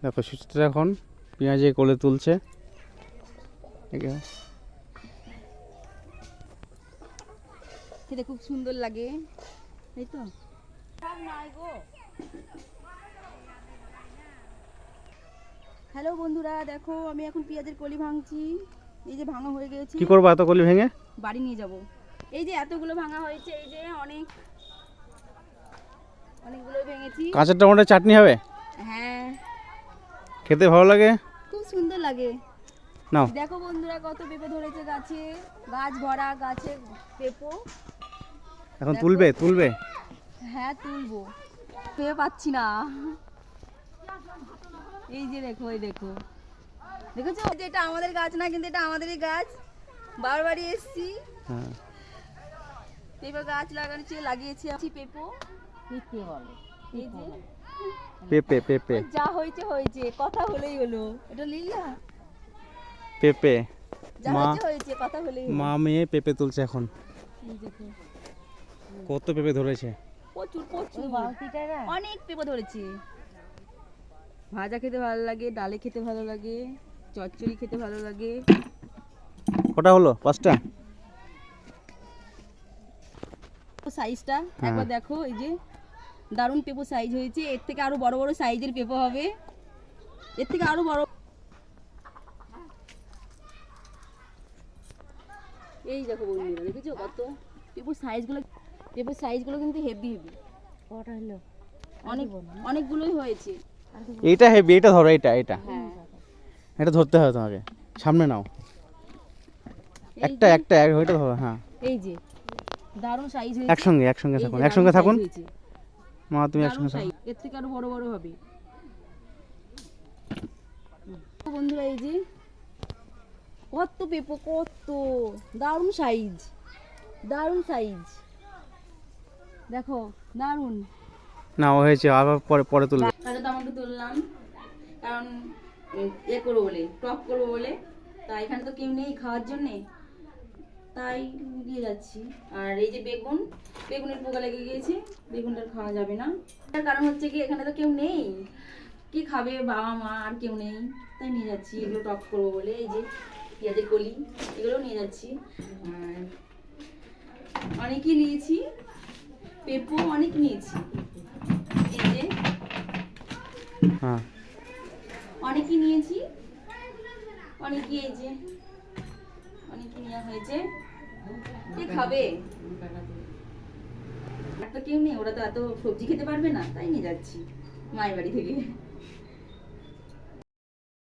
দেখো সুচিত্রা এখন পেঁয়াজে কোলে তুলছে। খেতে খুব সুন্দর লাগে, তাই তো। হ্যালো বন্ধুরা, দেখো আমি এখন পেঁয়াজের কলি ভাঙছি। এই যে ভাঙা হয়ে গেছে। কি করবো এত কলি ভেঙে? বাড়ি নিয়ে যাব। এই যে এতগুলো ভাঙা হয়েছে, এই যে অনেকগুলো ভেঙেছি। কাঁচের টমেটোর চাটনি হবে? হ্যাঁ, খেতে ভালো লাগে, খুব সুন্দর লাগে। নাও দেখো বন্ধুরা, কত পেঁপে ধরেছে গাছে, গাছ ভরা, গাছে পেঁপো। এখন তুলবে? হ্যাঁ তুলবো, পেয়ে পাচ্ছি না। এই যে দেখো, এই দেখো, দেখেছো? এটা আমাদের গাছ না, কিন্তু এটা আমাদেরই গাছ। বারবারই এসছি। হ্যাঁ, পেঁপে গাছ লাগিয়েছি পেঁপো। এই যে পেঁপে যা হয়েছে হয়েছে, কথা হলেই হলো। এটা লিলা পেঁপে। যা হয়েছে কথা হলেই হলো। মা মেয়ে পেঁপে তুলছে এখন। এই দেখো কত পেঁপে ধরেছে, প্রচুর প্রচুর, অনেক পেঁপে ধরেছে। ভাজা খেতে ভালো লাগে, ডালে খেতে ভালো লাগে, চচ্চড়ি খেতে ভালো লাগে। কটা হলো? 5টা। সাইজটা একবার দেখো, এই যে দারুণ পেঁপো সাইজ হয়েছে। এর থেকে আরো বড় বড় সাইজের পেঁপো হবে, এর থেকে আরো বড়। এই দেখো বন্ধুরা, দেখেছো কত পেঁপোর সাইজগুলো কিন্তু হেভি হেভি। কটা হলো? অনেকগুলোই হয়েছে। এইটা হেভি, এটা ধরো, এটা হ্যাঁ, এটা ধরতে হবে তোমাকে। সামনে নাও, একটা ওইটা ধরো। হ্যাঁ, এই যে দারুণ সাইজ হয়েছে। একসঙ্গে থাকুন মা, তুমি একসঙ্গে থাকো। এর থেকে আরো বড় বড় হবে বন্ধুরা। এই যে কত পেঁপো, কত দারুণ সাইজ, দেখো দারুণ। না হয়েছে, আবার পরে তুলবে। কাঁচা টমেটো তুললাম, কারণ করবো বলে, টক করবো বলে। তা এখানে তো কেউ নেই খাওয়ার জন্যে, তাই দিয়ে যাচ্ছি। আর এই যে বেগুনের পোকা লেগে গিয়েছে, বেগুনটা খাওয়া যাবে না। তার কারণ হচ্ছে কি, এখানে তো কেউ নেই, কি খাবে, বাবা মা আর কেউ নেই, তাই নিয়ে যাচ্ছি। এগুলো টক করবো বলে, এই যে পেঁয়াজের কলি, এগুলো নিয়ে যাচ্ছি। আর অনেকই নিয়েছি, পেঁপো অনেক নিয়েছি। এই যে অনেকই নিয়েছি, অনেকই, এই যে অনেকই নেওয়া হয়েছে। কে খাবে? আর তো কেউ নেই, ওরা তো এত সবজি খেতে পারবে না, তাই নিয়ে যাচ্ছি মায়ের বাড়ি থেকে।